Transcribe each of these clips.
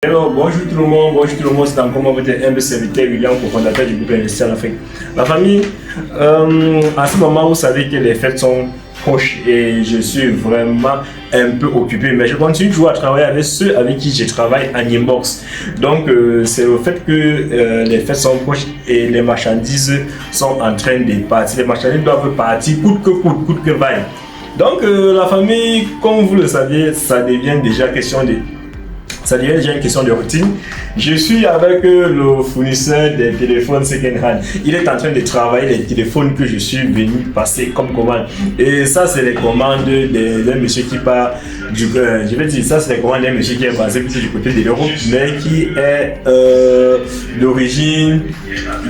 Alors, bonjour tout le monde, c'est encore votre humble serviteur William, cofondateur du groupe Investir en Afrique. La famille, à ce moment, vous savez que les fêtes sont proches et je suis vraiment un peu occupé, mais je continue toujours à travailler avec ceux avec qui je travaille en inbox. Donc, c'est le fait que les fêtes sont proches et les marchandises sont en train de partir. Les marchandises doivent partir coûte que vaille. Donc, la famille, comme vous le savez, ça devient déjà une question de routine. Je suis avec le fournisseur des téléphones second hand. Il est en train de travailler les téléphones que je suis venu passer comme commande. Et ça, c'est les commandes d'un monsieur qui part du... je vais dire, ça, c'est les commandes d'un monsieur qui est basé plutôt du côté de l'Europe, mais qui est d'origine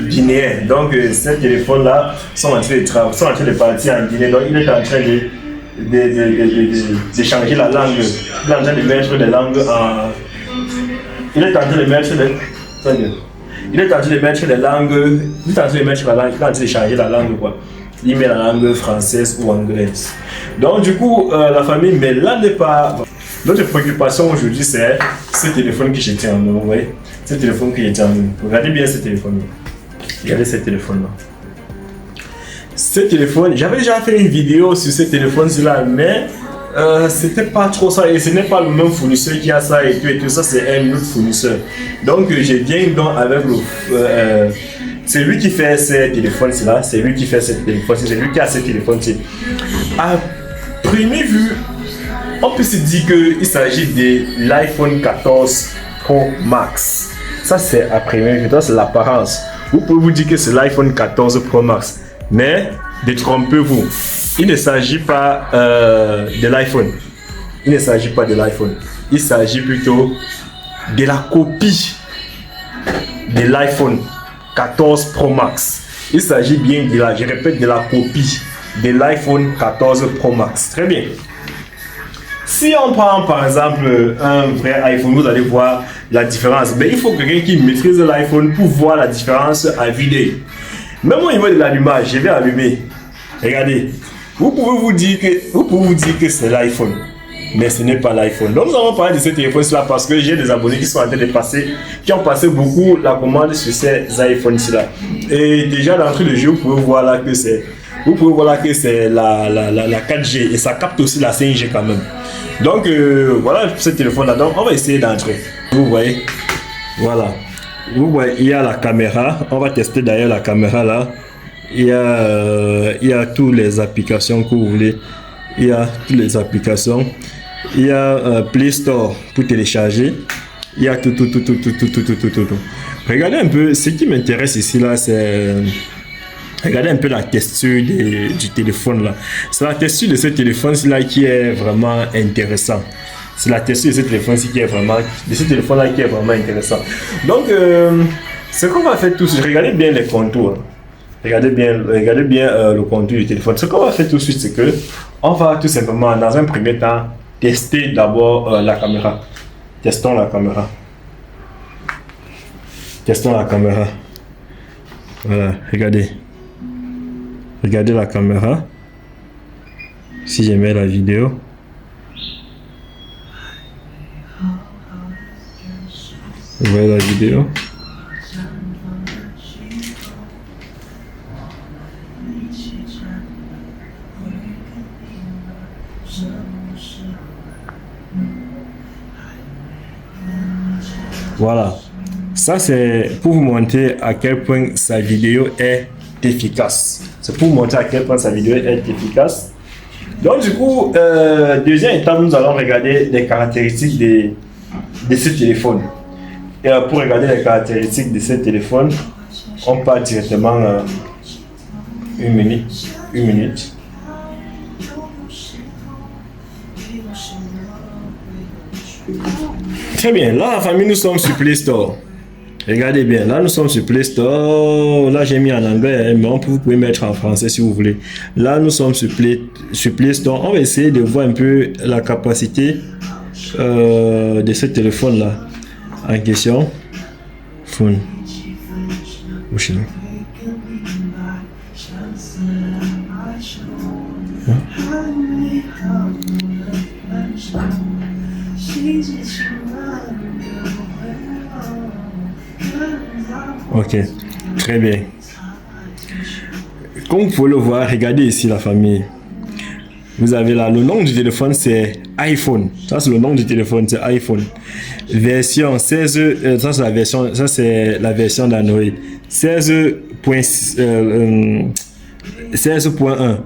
guinéenne. Donc, ces téléphones-là sont en train de partir en Guinée. Donc, il est en train de changer la langue. Il est en train de mettre les langues en... Il est en train de mettre les langues. Il est en train de changer la langue, quoi. Il met la langue française ou anglaise. Donc, du coup, la famille, mais là n'est pas. Notre préoccupation aujourd'hui, c'est ce téléphone que j'ai tiens en main. Vous voyez, ce téléphone que j'ai tiens en main. Regardez bien ce téléphone-là. Regardez ce téléphone-là. Ce téléphone, j'avais déjà fait une vidéo sur ce téléphone-là, mais c'était pas trop ça, et ce n'est pas le même fournisseur qui a ça et tout ça, c'est un autre fournisseur. Donc j'ai bien donc avec c'est lui qui fait ces téléphones-là, c'est lui qui fait ces téléphones, c'est lui qui a ces téléphones-là. À première vue, on peut se dire qu'il s'agit de l'iPhone 14 Pro Max. Ça c'est à première vue, c'est l'apparence. Vous pouvez vous dire que c'est l'iPhone 14 Pro Max, mais détrompez-vous. Il ne s'agit pas de l'iPhone. Il ne s'agit pas de l'iPhone. Il s'agit plutôt de la copie de l'iPhone 14 Pro Max. Il s'agit bien de la, je répète, de la copie de l'iPhone 14 Pro Max. Très bien. Si on prend par exemple un vrai iPhone, vous allez voir la différence. Mais il faut quelqu'un qui maîtrise l'iPhone pour voir la différence à vidéo. Même au niveau de l'allumage, je vais allumer. Regardez. Vous pouvez vous dire que c'est l'iPhone, mais ce n'est pas l'iPhone. Donc nous allons parler de ce téléphone-là parce que j'ai des abonnés qui sont en train de passer, qui ont passé beaucoup la commande sur ces iPhones-là. Et déjà d'entrée de jeu, vous pouvez voir là que c'est la 4G et ça capte aussi la 5G quand même. Donc voilà ce téléphone-là. Donc on va essayer d'entrer. Vous voyez, voilà. Vous voyez, il y a la caméra. On va tester d'ailleurs la caméra là. Il y a toutes les applications que vous voulez. Il y a toutes les applications. Il y a Play Store pour télécharger. Il y a tout. Regardez un peu. Ce qui m'intéresse ici là, c'est regardez un peu la texture du téléphone là. C'est la texture de ce téléphone là qui est vraiment intéressant. C'est la texture de ce téléphone-ci qui est vraiment intéressant. Donc, ce qu'on va faire tout de suite, regardez bien les contours. Regardez bien le contour du téléphone. Ce qu'on va faire tout de suite, c'est que on va tout simplement, dans un premier temps, tester d'abord la caméra. Testons la caméra. Voilà, regardez. Regardez la caméra. Si je mets la vidéo. Vous voyez la vidéo. Voilà, ça c'est pour vous montrer à quel point sa vidéo est efficace. C'est pour vous montrer à quel point sa vidéo est efficace. Donc du coup, deuxième étape, nous allons regarder les caractéristiques de ce téléphone. Et pour regarder les caractéristiques de ce téléphone, on part directement une minute. Très bien, là la famille, nous sommes sur Play Store. Regardez bien, là nous sommes sur Play Store. Là j'ai mis en anglais, mais vous pouvez mettre en français si vous voulez. Là nous sommes sur Play Store. On va essayer de voir un peu la capacité de ce téléphone là en question. Phone. Ok, très bien. Comme vous pouvez le voir, regardez ici la famille. Vous avez là, le nom du téléphone c'est iPhone. Ça c'est le nom du téléphone, c'est iPhone. Version 16, ça c'est la version d'Android. 16.1.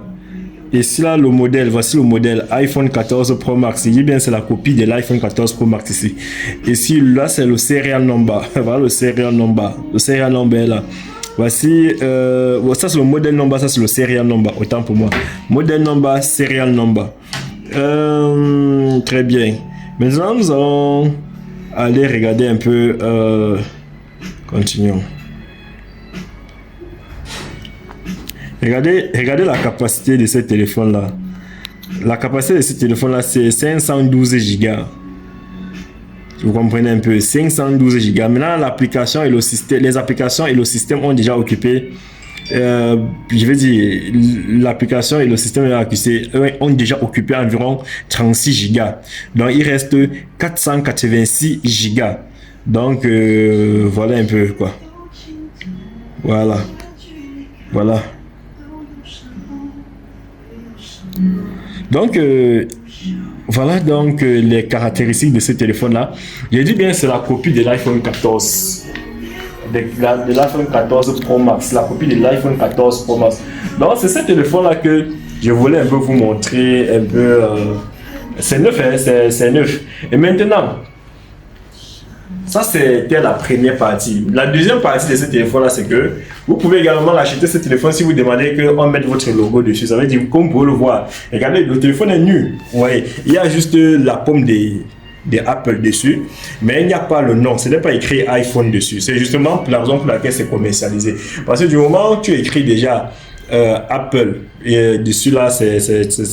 Et ici là le modèle, voici le modèle iPhone 14 Pro Max. Il dit bien c'est la copie de l'iPhone 14 Pro Max ici. Ici là c'est le serial number. Voilà le serial number. Le serial number est là. Voici, ça c'est le modèle number, ça c'est le serial number, autant pour moi. Modèle number, serial number. Très bien. Maintenant, nous allons aller regarder un peu. Continuons. Regardez la capacité de ce téléphone-là. La capacité de ce téléphone-là, c'est 512 Go. Vous comprenez un peu, 512 Go. Maintenant, l'application et le système, les applications et le système ont déjà occupé, je veux dire, l'application et le système ont déjà occupé environ 36 Go. Donc, il reste 486 Go. Donc, voilà un peu quoi. Voilà. Voilà. Donc, voilà donc les caractéristiques de ce téléphone-là. J'ai dit bien, c'est la copie de l'iPhone 14. De l'iPhone 14 Pro Max. La copie de l'iPhone 14 Pro Max. Donc, c'est ce téléphone-là que je voulais un peu vous montrer. Un peu. C'est neuf, hein, c'est neuf. Et maintenant, ça c'était la première partie. La deuxième partie de ce téléphone-là, c'est que vous pouvez également acheter ce téléphone si vous demandez qu'on mette votre logo dessus. Ça veut dire, comme vous pouvez le voir, regardez, le téléphone est nu. Ouais, il y a juste la pomme des Apple dessus, mais il n'y a pas le nom. Ce n'est pas écrit iPhone dessus. C'est justement la raison pour laquelle c'est commercialisé. Parce que du moment où tu écris déjà Apple et dessus là, ça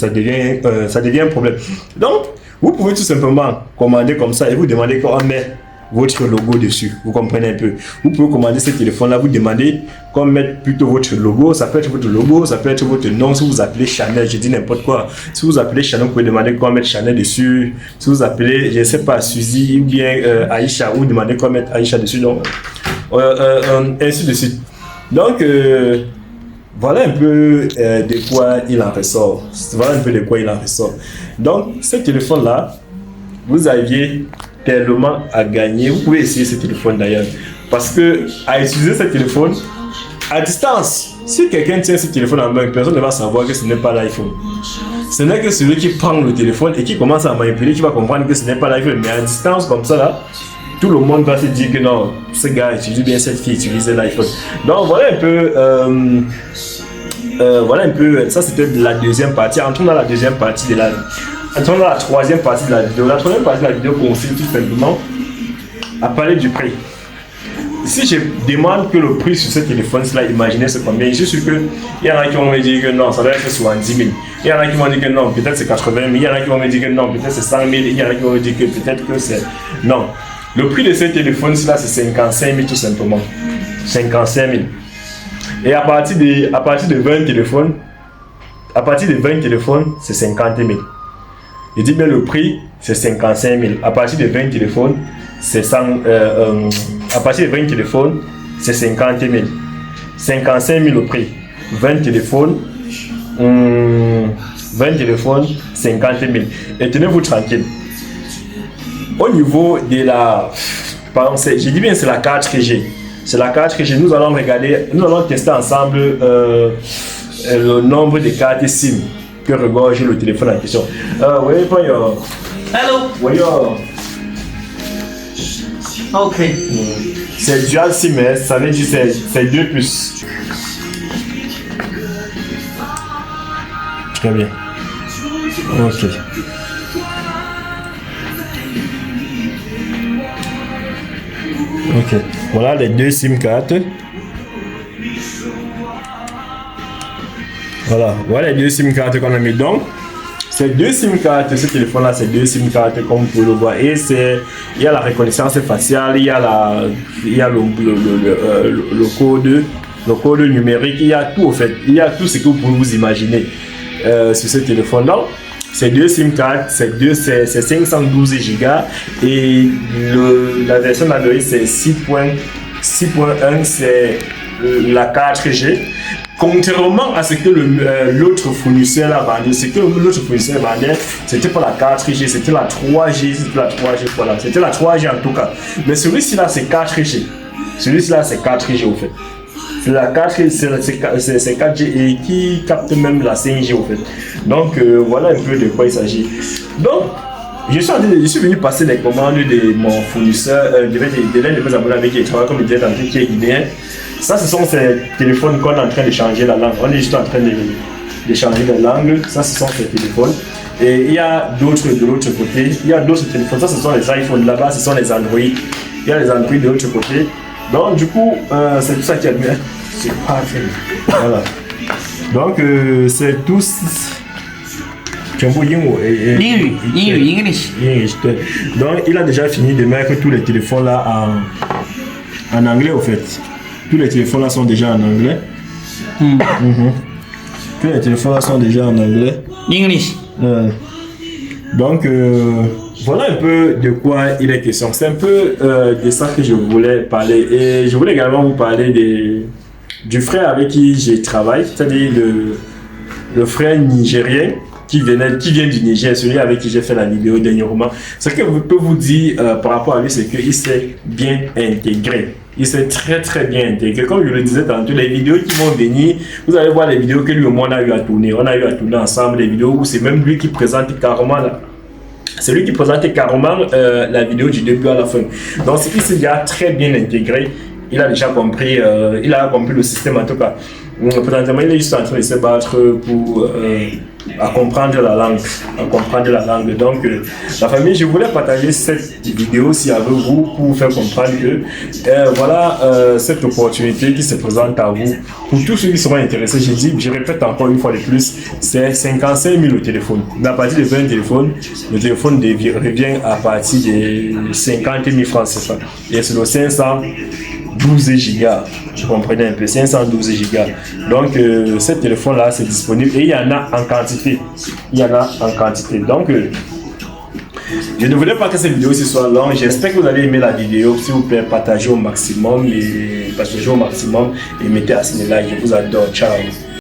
devient un problème. Donc, vous pouvez tout simplement commander comme ça et vous demandez qu'on met votre logo dessus, vous comprenez un peu. Vous pouvez commander ce téléphone là, vous demandez qu'on mette plutôt votre logo. Ça peut être votre logo, ça peut être votre nom. Si vous appelez Chanel, je dis n'importe quoi, si vous appelez Chanel, vous pouvez demander qu'on mette Chanel dessus. Si vous appelez, je ne sais pas, Suzy ou bien Aïcha, vous demandez qu'on mette Aïcha dessus. Donc ainsi de suite. Donc voilà un peu de quoi il en ressort. Voilà un peu de quoi il en ressort. Donc ce téléphone là, vous aviez tellement à gagner. Vous pouvez essayer ce téléphone d'ailleurs, parce que à utiliser ce téléphone à distance, si quelqu'un tient ce téléphone en main, personne ne va savoir que ce n'est pas l'iPhone. Ce n'est que celui qui prend le téléphone et qui commence à manipuler qui va comprendre que ce n'est pas l'iPhone. Mais à distance comme ça là, tout le monde va se dire que non, ce gars utilise bien, cette fille utilise l'iPhone. Donc voilà un peu, ça c'était la deuxième partie. Entrons dans la deuxième partie de la Entrons dans la troisième partie de la vidéo. La troisième partie de la vidéo consiste tout simplement à parler du prix. Si je demande que le prix sur ce téléphone-là, imaginez c'est combien, je suis sûr qu'il y en a qui vont me dire que non, ça doit être 70 000. Il y en a qui vont dire que non, peut-être c'est 80 000. Il y en a qui vont me dire que non, peut-être c'est 100 000. Il y en a qui vont me dire que peut-être que c'est... Non. Le prix de ce téléphone-là, c'est 55 000 tout simplement. 55 000. Et à partir de 20 téléphones, c'est 50 000. Je dis bien le prix, c'est 55 000. À partir de 20 téléphones, c'est 100. À partir de 20 téléphones, c'est 50 000. 55 000 le prix. 20 téléphones, 50 000. Et tenez-vous tranquille. Au niveau de la... Pardon, je dis bien c'est la 4G. C'est la 4G. Nous allons tester ensemble le nombre de cartes SIM que regorge le téléphone en question. Oui, voyons. Hello. Voyons. Ok. C'est dual SIM, ça veut dire c'est 2 puces. Très bien. Ok. Ok. Voilà les deux SIM cartes. Voilà les deux SIM cartes qu'on a mis. Donc, ces deux SIM cartes, ce téléphone-là, c'est deux SIM cartes comme vous pouvez le voir. Et il y a la reconnaissance faciale, il y a le code numérique, il y a tout au fait. Il y a tout ce que vous pouvez vous imaginer sur ce téléphone-là. C'est deux SIM cartes, c'est 512 Go et la version d'Android c'est 6.1. 6.1, c'est la 4G. Contrairement à ce que l'autre fournisseur a vendu, c'était pas la 4G, c'était la 3G, voilà, c'était la 3G en tout cas. Mais celui-ci là, c'est 4G. Celui-ci-là, c'est 4G au fait. C'est la 4G, c'est 4G et qui capte même la 5G au fait. Donc voilà un peu de quoi il s'agit. Donc, je suis venu passer les commandes de mon fournisseur, de l'un de mes abonnés avec qui je travaille, comme je disais tantôt, qui est guinéen. Ça, ce sont ces téléphones qu'on est en train de changer la langue. On est juste en train de changer la langue. Ça, ce sont ces téléphones. Et il y a d'autres de l'autre côté. Il y a d'autres téléphones. Ça, ce sont les iPhones. Là-bas, ce sont les Android. Il y a les Android de l'autre côté. Donc, du coup, c'est tout ça qui est bien. C'est parfait. Voilà. Donc, c'est tous. English. Donc, il a déjà fini de mettre tous les téléphones là en anglais, au fait. Tous les téléphones là sont déjà en anglais. Tous les téléphones là sont déjà en anglais. English. Donc, voilà un peu de quoi il est question. C'est un peu de ça que je voulais parler. Et je voulais également vous parler du frère avec qui je travaille, c'est-à-dire le frère nigérien qui vient du Niger, celui avec qui j'ai fait la vidéo dernièrement. Ce que je peux vous dire par rapport à lui, c'est qu'il s'est bien intégré. Il s'est très très bien intégré. Comme je le disais tantôt, les vidéos qui vont venir, vous allez voir les vidéos que lui et moi on a eu à tourner. On a eu à tourner ensemble des vidéos où c'est même lui qui présente carrément c'est lui qui présente carrément la vidéo du début à la fin. Donc c'est qu'il s'est déjà très bien intégré. Il a déjà compris, le système en tout cas. Présentement, il est juste en train de se battre pour à comprendre la langue. Donc, la famille, je voulais partager cette vidéo aussi avec vous pour vous faire comprendre que voilà cette opportunité qui se présente à vous. Pour tous ceux qui seront intéressés, je répète encore une fois de plus, c'est 55 000 au téléphone. Mais à partir de 20 téléphones, le téléphone revient à partir de 50 000 francs CFA. Et c'est le 512 gigas, je comprenais un peu, 512 gigas. Donc, ce téléphone-là, c'est disponible et il y en a en quantité. Donc, je ne voulais pas que cette vidéo soit longue. J'espère que vous allez aimer la vidéo. S'il vous plaît, partagez au maximum et mettez à ce like. Je vous adore. Ciao.